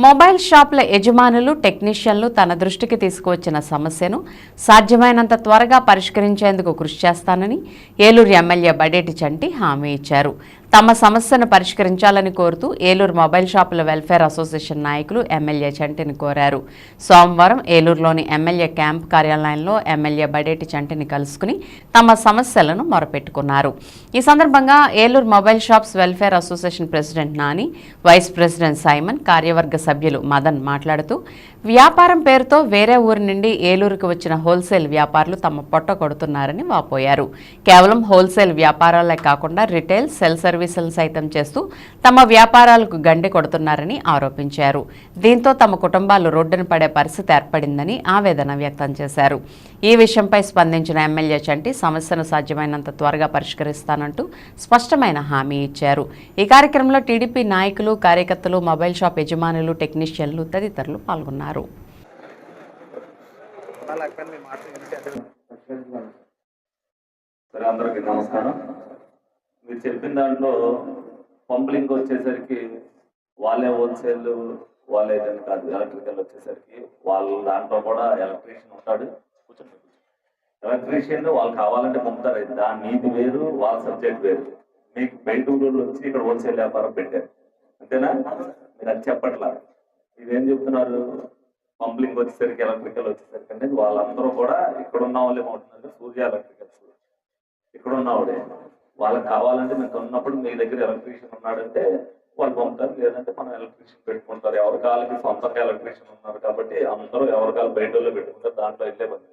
Mobile షాపుల యజమానులు టెక్నీషియన్లు తన దృష్టికి తీసుకువచ్చిన సమస్యను సాధ్యమైనంత త్వరగా పరిష్కరించేందుకు కృషి చేస్తానని ఏలూరు ఎమ్మెల్యే బడేటి చంటి హామీ ఇచ్చారు. తమ సమస్యను పరిష్కరించాలని కోరుతూ ఏలూరు మొబైల్ షాపుల వెల్ఫేర్ అసోసియేషన్ నాయకులు ఎమ్మెల్యే చంటిని కోరారు. సోమవారం ఏలూరులోని ఎమ్మెల్యే క్యాంప్ కార్యాలయంలో ఎమ్మెల్యే బడేటి చంటిని కలుసుకుని తమ సమస్యలను మొరపెట్టుకున్నారు. ఈ సందర్భంగా Eluru mobile shops welfare association president Nani, vice president Simon, కార్యవర్గ సభ్యులు మదన్ మాట్లాడుతూ వ్యాపారం పేరుతో వేరే ఊరి నుండి ఏలూరుకు వచ్చిన హోల్సేల్ వ్యాపారులు తమ పొట్ట కొడుతున్నారని వాపోయారు. కేవలం హోల్సేల్ వ్యాపారాలే కాకుండా రిటైల్, సెల్ సర్వీసులు సైతం చేస్తూ తమ వ్యాపారాలకు గండి కొడుతున్నారని ఆరోపించారు. దీంతో తమ కుటుంబాలు రోడ్డున పడే పరిస్థితి ఏర్పడిందని ఆవేదన వ్యక్తం చేశారు. ఈ విషయంపై స్పందించిన ఎమ్మెల్యే చంటి సమస్యను సాధ్యమైనంత త్వరగా పరిష్కరిస్తానంటూ స్పష్టమైన హామీ ఇచ్చారు. ఈ కార్యక్రమంలో టీడీపీ నాయకులు, కార్యకర్తలు, మొబైల్ షాప్ యజమానులు, టెక్నీషియన్లు తదితరులు పాల్గొన్నారు. అందరికీ నమస్కారం. మీరు చెప్పిన దాంట్లో పంప్లింగ్ వచ్చేసరికి వాళ్ళే హోల్సేల్, వాళ్ళే కాదు, ఎలక్ట్రికల్ వచ్చేసరికి వాళ్ళ దాంట్లో కూడా ఎలక్ట్రీషియన్ ఉంటాడు. ఎలక్ట్రీషియన్ వాళ్ళు కావాలంటే పంపుతారు. దాని నీతి వేరు, వాళ్ళ సబ్జెక్ట్ వేరు. మీకు బయట ఊళ్ళో వచ్చి ఇక్కడ హోల్సేల్ వ్యాపారం పెట్టారు, అంతేనా? మీరు అది చెప్పట్లా. ఇదేం చెప్తున్నారు? పంప్లింగ్ వచ్చేసరికి, ఎలక్ట్రికల్ వచ్చేసరికి అంటే వాళ్ళందరూ కూడా ఇక్కడ ఉన్న వాళ్ళే ఉంటున్నారు. సూర్య ఎలక్ట్రికల్స్ ఇక్కడ ఉన్నవాడే. వాళ్ళకి కావాలంటే మీకు ఉన్నప్పుడు మీ దగ్గర ఎలక్ట్రీషియన్ ఉన్నాడంటే వాళ్ళు పంపుతారు, లేదంటే మనం ఎలక్ట్రీషియన్ పెట్టుకుంటారు. ఎవరి కాళ్ళకి సొంతంగా ఎలక్ట్రీషియన్ ఉన్నారు కాబట్టి అందరూ ఎవరి కాళ్ళు బయట పెట్టుకుంటారు. దాంట్లో వెళ్ళే పని.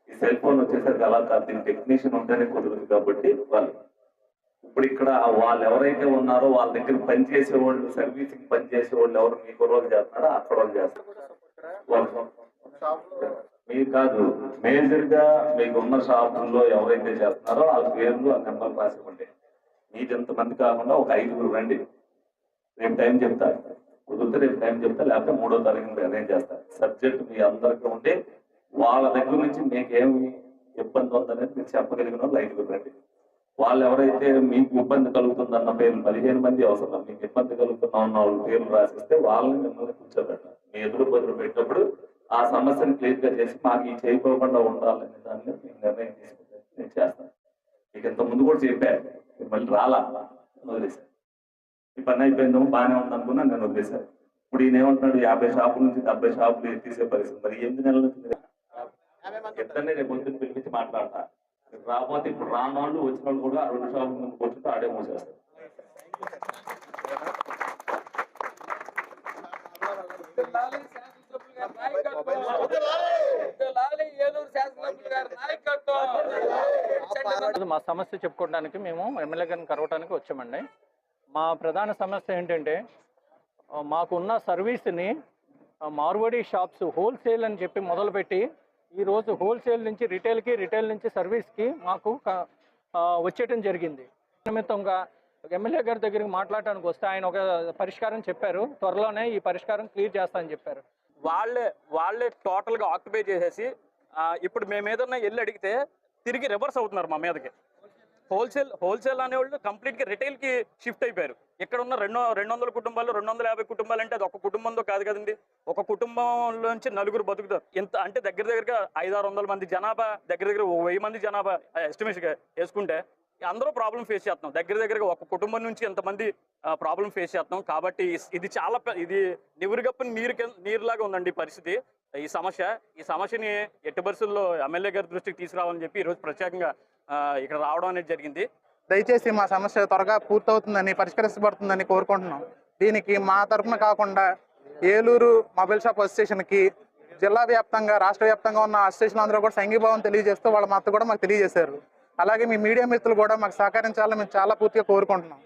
ఈ సెల్ ఫోన్ వచ్చేసరికి అలా కాదు, దీనికి టెక్నీషియన్ ఉంటేనే కుదరదు కాబట్టి వాళ్ళు ఇప్పుడు ఇక్కడ వాళ్ళు ఎవరైతే ఉన్నారో వాళ్ళ దగ్గర పనిచేసే వాళ్ళు, సర్వీసింగ్ పనిచేసే వాళ్ళు ఎవరు మీకు రోజు చేస్తున్నారో అక్కడ వాళ్ళు చేస్తారు. మీరు కాదు, మేజర్ గా మీకు ఉన్న షాపుల్లో ఎవరైతే చేస్తున్నారో వాళ్ళ పేర్లు, ఆ నెంబర్ రాసివ్వండి. మీకు ఎంతమంది కాకుండా ఒక 5గురు రండి. రేపు టైం చెప్తా, కుదిరితే రేపు టైం చెప్తా, లేకపోతే 3వ తారీఖు అరేంజ్ చేస్తా. సబ్జెక్ట్ మీ అందరికీ ఉంటే వాళ్ళ దగ్గర నుంచి మీకేమి ఇబ్బంది ఉందనేది మీరు చెప్పగలిగిన వాళ్ళు 5గురు రండి. వాళ్ళు ఎవరైతే మీకు ఇబ్బంది కలుగుతుందన్న పేర్లు 15 మంది అవసరం. మీకు ఇబ్బంది కలుగుతున్నా ఉన్న వాళ్ళ పేర్లు రాసిస్తే వాళ్ళని మిమ్మల్ని కూర్చోబెట్టాలి. మీ ఎదురు పెట్టినప్పుడు ఆ సమస్యను క్లియర్ గా చేసి మాకు ఈ చేయకోకుండా ఉండాలనే దాన్ని నేను నిర్ణయం తీసుకుంటే నేను చేస్తాను. మీకు ఇంత ముందు కూడా చెప్పాను, మళ్ళీ రాలా వదిలేశాను. ఈ పని అయిపోయిందో బాగానే ఉందనుకున్నా నేను వదిలేశాను. ఇప్పుడు ఈయన ఏమంటున్నాడు, 50 షాపుల నుంచి 70 షాపులు తీసే పరిస్థితి. మరి 8 నెలల నుంచి ఇద్దరిని రేపు పొద్దున్న పిలిపించి మాట్లాడతా. రాకపోతే ఇప్పుడు రాని వాళ్ళు వచ్చిన వాళ్ళు కూడా 2 షాపుల ముందు కూర్చుంటే ఆడే మూసేస్తారు. మా సమస్య చెప్పుకోవడానికి మేము ఎమ్మెల్యే గారిని కలవటానికి వచ్చామండి. మా ప్రధాన సమస్య ఏంటంటే మాకున్న సర్వీస్ని మార్వాడి షాప్స్ హోల్సేల్ అని చెప్పి మొదలుపెట్టి ఈరోజు హోల్సేల్ నుంచి రిటైల్కి, రిటైల్ నుంచి సర్వీస్కి మాకు వచ్చేయటం జరిగింది. నిమిత్తంగా ఎమ్మెల్యే గారి దగ్గరికి మాట్లాడటానికి వస్తే ఆయన ఒక పరిష్కారం చెప్పారు. త్వరలోనే ఈ పరిష్కారం క్లియర్ చేస్తానని చెప్పారు. వాళ్ళే టోటల్గా ఆక్యుపై చేసేసి ఇప్పుడు మేము ఏదన్నా వెళ్ళి అడిగితే తిరిగి రివర్స్ అవుతున్నారు మా మీదకి. హోల్సేల్ అనేవాళ్ళు కంప్లీట్గా రిటైల్కి షిఫ్ట్ అయిపోయారు. ఇక్కడ ఉన్న 200 కుటుంబాలు, 250 కుటుంబాలు అంటే అది ఒక కుటుంబంతో కాదు కదండి. ఒక కుటుంబంలోంచి 4 బతుకుతారు. ఇంత అంటే దగ్గరగా 500-600 మంది జనాభా, దగ్గర 1000 మంది జనాభా ఎస్టిమేషన్గా వేసుకుంటే అందరూ ప్రాబ్లం ఫేస్ చేస్తున్నాం. దగ్గరగా ఒక కుటుంబం నుంచి ఎంతమంది ప్రాబ్లం ఫేస్ చేస్తున్నాం. కాబట్టి ఇది నివురుగప్పని నీరులాగా ఉందండి పరిస్థితి. ఈ సమస్యని ఎట్టి పరిస్థితుల్లో ఎమ్మెల్యే గారి దృష్టికి తీసుకురావాలని చెప్పి ఈరోజు ప్రత్యేకంగా ఇక్కడ రావడం అనేది జరిగింది. దయచేసి మా సమస్య త్వరగా పూర్తవుతుందని, పరిష్కరించబడుతుందని కోరుకుంటున్నాం. దీనికి మా తరఫున కాకుండా ఏలూరు మొబైల్ షాప్ అసోసియేషన్కి జిల్లా వ్యాప్తంగా, రాష్ట్ర వ్యాప్తంగా ఉన్న అసోసియేషన్ అందరూ కూడా సంఘీభావం తెలియజేస్తూ వాళ్ళ మద్దతు కూడా మాకు తెలియజేశారు. అలాగే మీ మీడియా మిత్రులు కూడా మాకు సహకరించాలని మేము చాలా పూర్తిగా కోరుకుంటున్నాం.